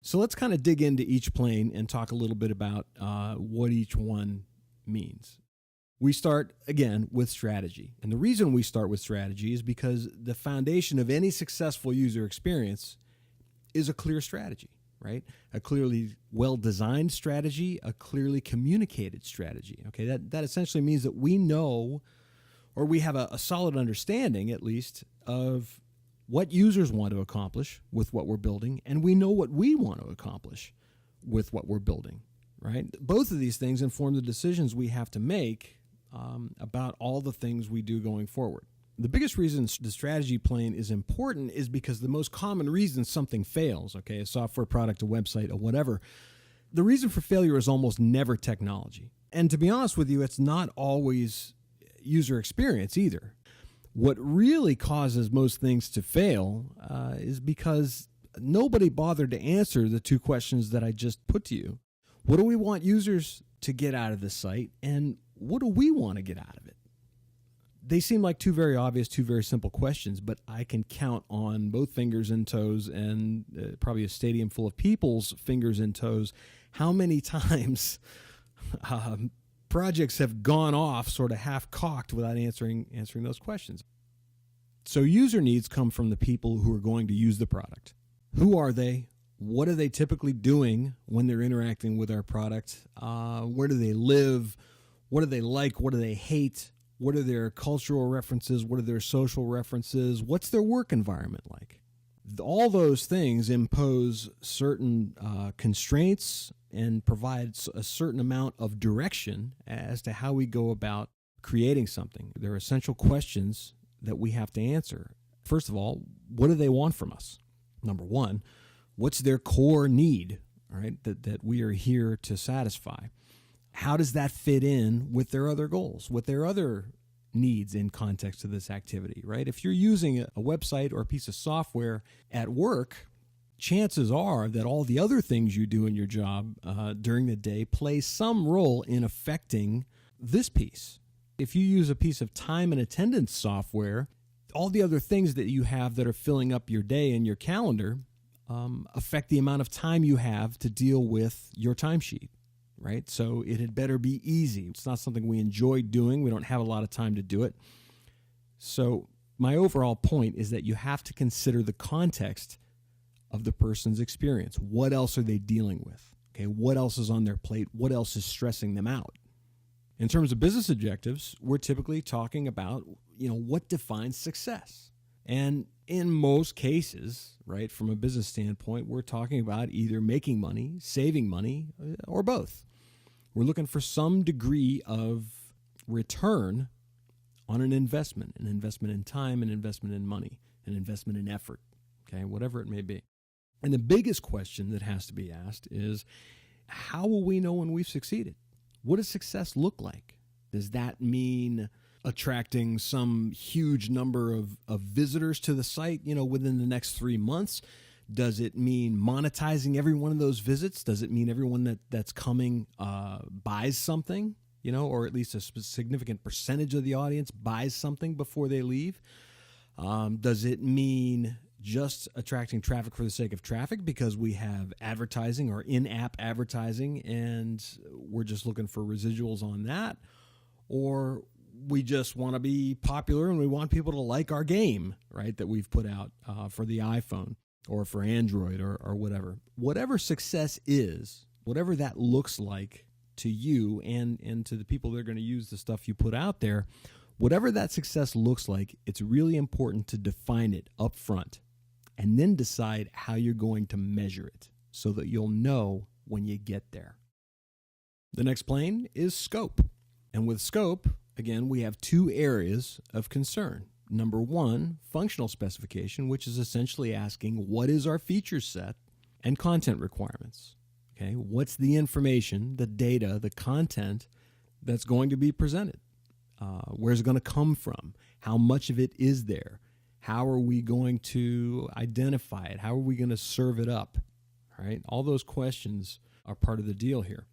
So let's kind of dig into each plane and talk a little bit about what each one means. We start, again, with strategy. And the reason we start with strategy is because the foundation of any successful user experience is a clear strategy, right? A clearly well-designed strategy, a clearly communicated strategy. Okay, that essentially means that we know, or we have a solid understanding, at least, of what users want to accomplish with what we're building, and we know what we want to accomplish with what we're building, right? Both of these things inform the decisions we have to make about all the things we do going forward. The biggest reason the strategy plane is important is because the most common reason something fails, okay, a software product, a website, or whatever, the reason for failure is almost never technology. And to be honest with you, it's not always user experience either. What really causes most things to fail is because nobody bothered to answer the two questions that I just put to you. What do we want users to get out of this site, and what do we want to get out of it? They seem like two very obvious, two very simple questions, but I can count on both fingers and toes, and probably a stadium full of people's fingers and toes, how many times projects have gone off sort of half-cocked without answering those questions. So user needs come from the people who are going to use the product. Who are they? What are they typically doing when they're interacting with our product? Where do they live? What do they like? What do they hate? What are their cultural references? What are their social references? What's their work environment like? All those things impose certain constraints and provide a certain amount of direction as to how we go about creating something. There are essential questions that we have to answer. First of all, what do they want from us? Number one, what's their core need, all right, that we are here to satisfy? How does that fit in with their other goals, with their other needs in context to this activity, right? If you're using a website or a piece of software at work, chances are that all the other things you do in your job during the day play some role in affecting this piece. If you use a piece of time and attendance software, all the other things that you have that are filling up your day and your calendar affect the amount of time you have to deal with your timesheet, right? So it had better be easy. It's not something we enjoy doing. We don't have a lot of time to do it. So my overall point is that you have to consider the context of the person's experience. What else are they dealing with? Okay, what else is on their plate? What else is stressing them out? In terms of business objectives, we're typically talking about, what defines success. And in most cases, right, from a business standpoint, we're talking about either making money, saving money, or both. We're looking for some degree of return on an investment in time, an investment in money, an investment in effort, okay, whatever it may be. And the biggest question that has to be asked is, how will we know when we've succeeded? What does success look like? Does that mean attracting some huge number of visitors to the site, within the next 3 months? Does it mean monetizing every one of those visits? Does it mean everyone that's coming buys something, or at least a significant percentage of the audience buys something before they leave? Does it mean just attracting traffic for the sake of traffic because we have advertising or in-app advertising and we're just looking for residuals on that? Or we just want to be popular and we want people to like our game, right, that we've put out for the iPhone or for Android or whatever. Whatever success is, whatever that looks like to you and to the people that are going to use the stuff you put out there, whatever that success looks like, it's really important to define it up front and then decide how you're going to measure it so that you'll know when you get there. The next plane is scope. And with scope, again, we have two areas of concern. Number one, functional specification, which is essentially asking what is our feature set and content requirements. Okay, what's the information, the data, the content that's going to be presented? Where's it going to come from? How much of it is there? How are we going to identify it? How are we going to serve it up? All right, all those questions are part of the deal here.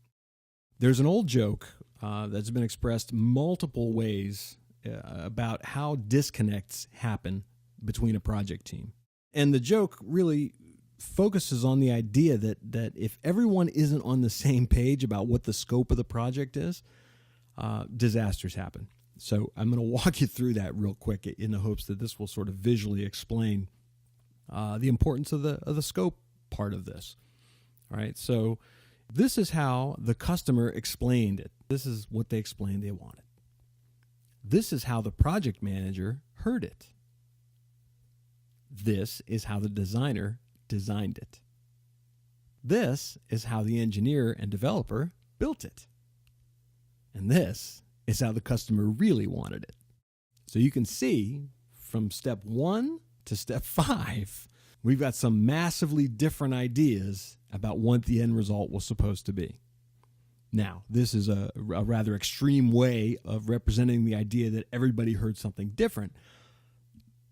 There's an old joke that's been expressed multiple ways about how disconnects happen between a project team. And the joke really focuses on the idea that if everyone isn't on the same page about what the scope of the project is, disasters happen. So I'm going to walk you through that real quick in the hopes that this will sort of visually explain the importance of the scope part of this. All right, so this is how the customer explained it. This is what they explained they wanted. This is how the project manager heard it. This is how the designer designed it. This is how the engineer and developer built it. And this is how the customer really wanted it. So you can see from step 1 to step 5, we've got some massively different ideas about what the end result was supposed to be. Now, this is a rather extreme way of representing the idea that everybody heard something different.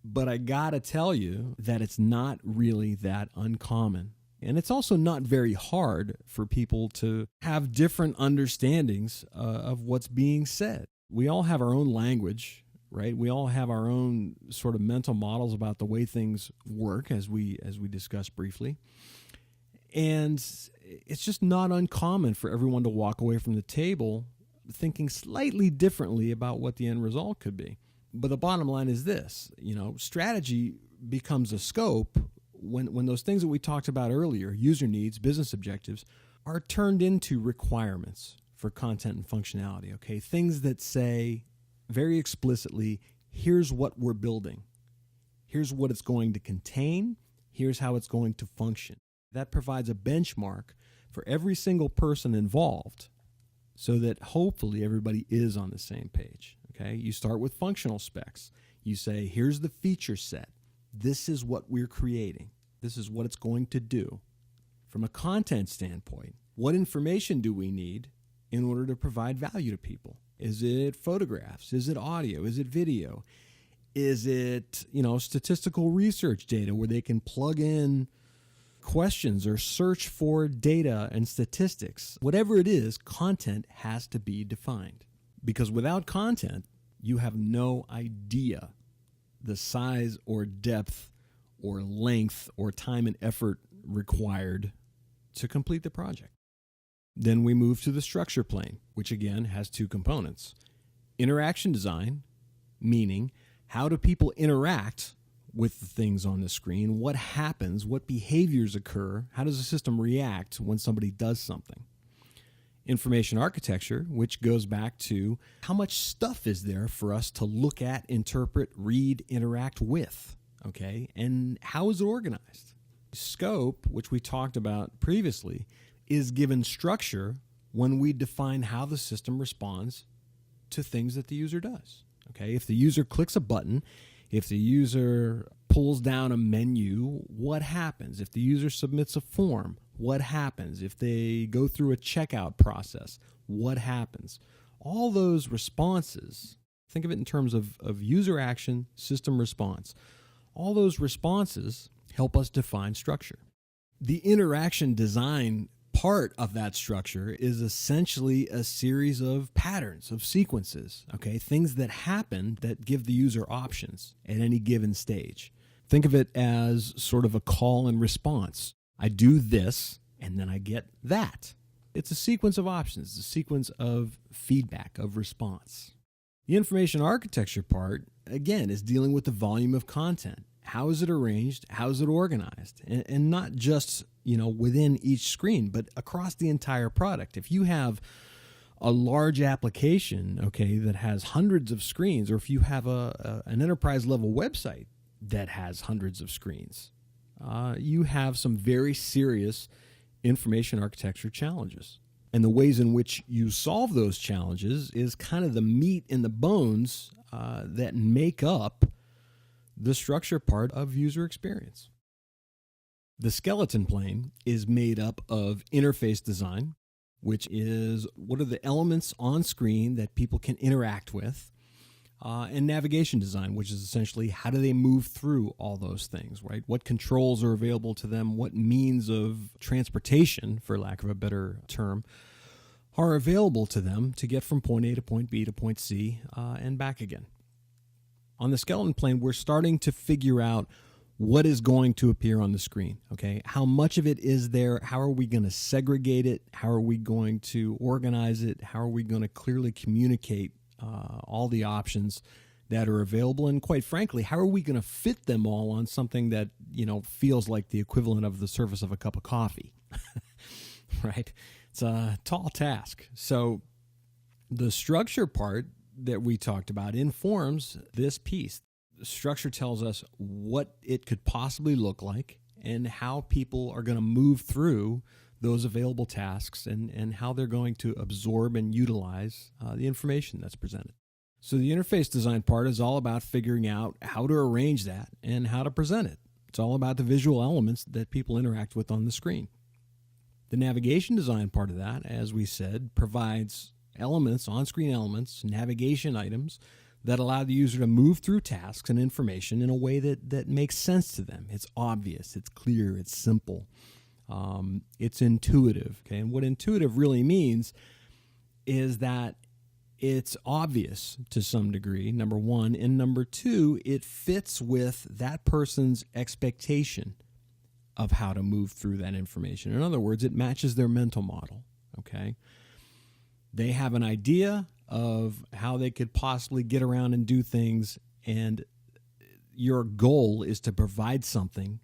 But I gotta tell you that it's not really that uncommon. And it's also not very hard for people to have different understandings of what's being said. We all have our own language, right? We all have our own sort of mental models about the way things work, as we discussed briefly. And it's just not uncommon for everyone to walk away from the table thinking slightly differently about what the end result could be. But the bottom line is this, strategy becomes a scope when those things that we talked about earlier, user needs, business objectives, are turned into requirements for content and functionality, okay? Things that say very explicitly, here's what we're building. Here's what it's going to contain. Here's how it's going to function. That provides a benchmark for every single person involved so that hopefully everybody is on the same page. Okay, you start with functional specs. You say, here's the feature set. This is what we're creating. This is what it's going to do. From a content standpoint, what information do we need in order to provide value to people? Is it photographs? Is it audio? Is it video? Is it, statistical research data where they can plug in questions or search for data and statistics? Whatever it is, content has to be defined. Because without content, you have no idea the size or depth or length or time and effort required to complete the project. Then we move to the structure plane, which again has 2 components. Interaction design, meaning how do people interact with the things on the screen? What happens? What behaviors occur? How does the system react when somebody does something? Information architecture, which goes back to how much stuff is there for us to look at, interpret, read, interact with, okay? And how is it organized? Scope, which we talked about previously, is given structure when we define how the system responds to things that the user does, okay? If the user clicks a button, if the user pulls down a menu, what happens? If the user submits a form, what happens? If they go through a checkout process, what happens? All those responses, think of it in terms of user action, system response. All those responses help us define structure. The interaction design part of that structure is essentially a series of patterns, of sequences, okay? Things that happen that give the user options at any given stage. Think of it as sort of a call and response. I do this, and then I get that. It's a sequence of options, it's a sequence of feedback, of response. The information architecture part, again, is dealing with the volume of content. How is it arranged? How is it organized? And not just, within each screen, but across the entire product. If you have a large application, okay, that has hundreds of screens, or if you have an enterprise level website that has hundreds of screens, you have some very serious information architecture challenges. And the ways in which you solve those challenges is kind of the meat and the bones that make up the structure part of user experience. The skeleton plane is made up of interface design, which is what are the elements on screen that people can interact with, and navigation design, which is essentially how do they move through all those things, right? What controls are available to them? What means of transportation, for lack of a better term, are available to them to get from point A to point B to point C and back again. On the skeleton plane, we're starting to figure out what is going to appear on the screen, okay? How much of it is there? How are we going to segregate it? How are we going to organize it? How are we going to clearly communicate all the options that are available? And quite frankly, how are we going to fit them all on something that, feels like the equivalent of the surface of a cup of coffee, right? It's a tall task. So the structure part that we talked about informs this piece. Structure tells us what it could possibly look like and how people are going to move through those available tasks and how they're going to absorb and utilize the information that's presented. So the interface design part is all about figuring out how to arrange that and how to present it. It's all about the visual elements that people interact with on the screen. The navigation design part of that, as we said, provides elements, on-screen elements, navigation items that allow the user to move through tasks and information in a way that makes sense to them. It's obvious, it's clear, it's simple, it's intuitive. Okay? And what intuitive really means is that it's obvious to some degree, number one, and number two, it fits with that person's expectation of how to move through that information. In other words, it matches their mental model. Okay? They have an idea of how they could possibly get around and do things, and your goal is to provide something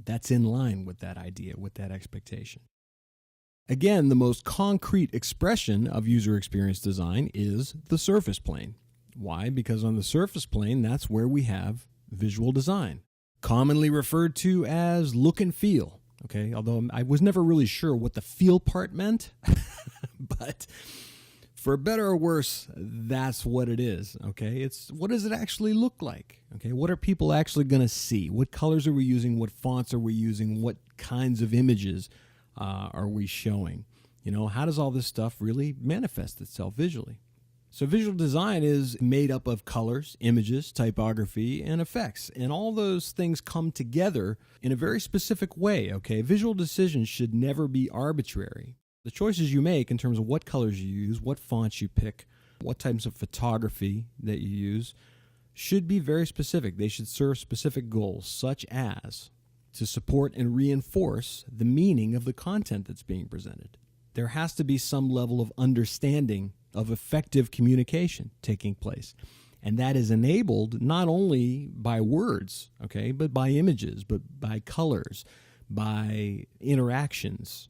that's in line with that idea, with that expectation. Again, the most concrete expression of user experience design is the surface plane. Why? Because on the surface plane, that's where we have visual design, commonly referred to as look and feel. Okay, although I was never really sure what the feel part meant, but for better or worse, that's what it is, okay? It's what does it actually look like, okay? What are people actually going to see? What colors are we using? What fonts are we using? What kinds of images are we showing? How does all this stuff really manifest itself visually? So visual design is made up of colors, images, typography, and effects. And all those things come together in a very specific way, okay? Visual decisions should never be arbitrary. The choices you make in terms of what colors you use, what fonts you pick, what types of photography that you use should be very specific. They should serve specific goals, such as to support and reinforce the meaning of the content that's being presented. There has to be some level of understanding of effective communication taking place. And that is enabled not only by words, okay, but by images, but by colors, by interactions.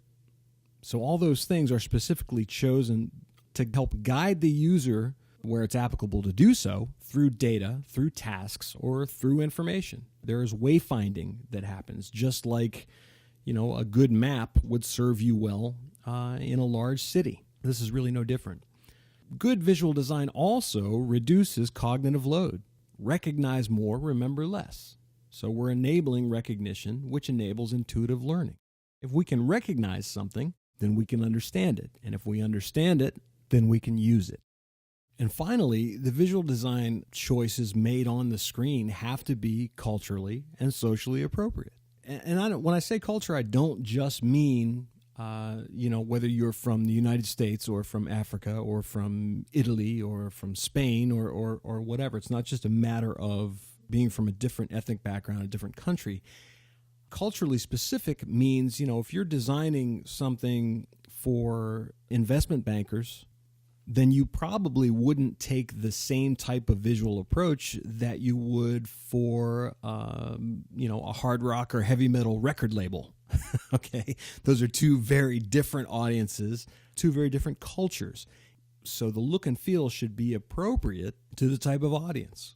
So all those things are specifically chosen to help guide the user where it's applicable to do so through data, through tasks, or through information. There is wayfinding that happens, just like a good map would serve you well in a large city. This is really no different. Good visual design also reduces cognitive load. Recognize more, remember less. So we're enabling recognition, which enables intuitive learning. If we can recognize something, then we can understand it. And if we understand it, then we can use it. And finally, the visual design choices made on the screen have to be culturally and socially appropriate. And when I say culture, I don't just mean, whether you're from the United States or from Africa or from Italy or from Spain or whatever. It's not just a matter of being from a different ethnic background, a different country. Culturally specific means, if you're designing something for investment bankers, then you probably wouldn't take the same type of visual approach that you would for, a hard rock or heavy metal record label. Okay? Those are two very different audiences, two very different cultures. So the look and feel should be appropriate to the type of audience.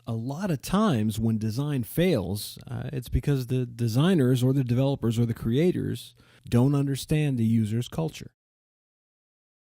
A lot of times when design fails, it's because the designers or the developers or the creators don't understand the user's culture.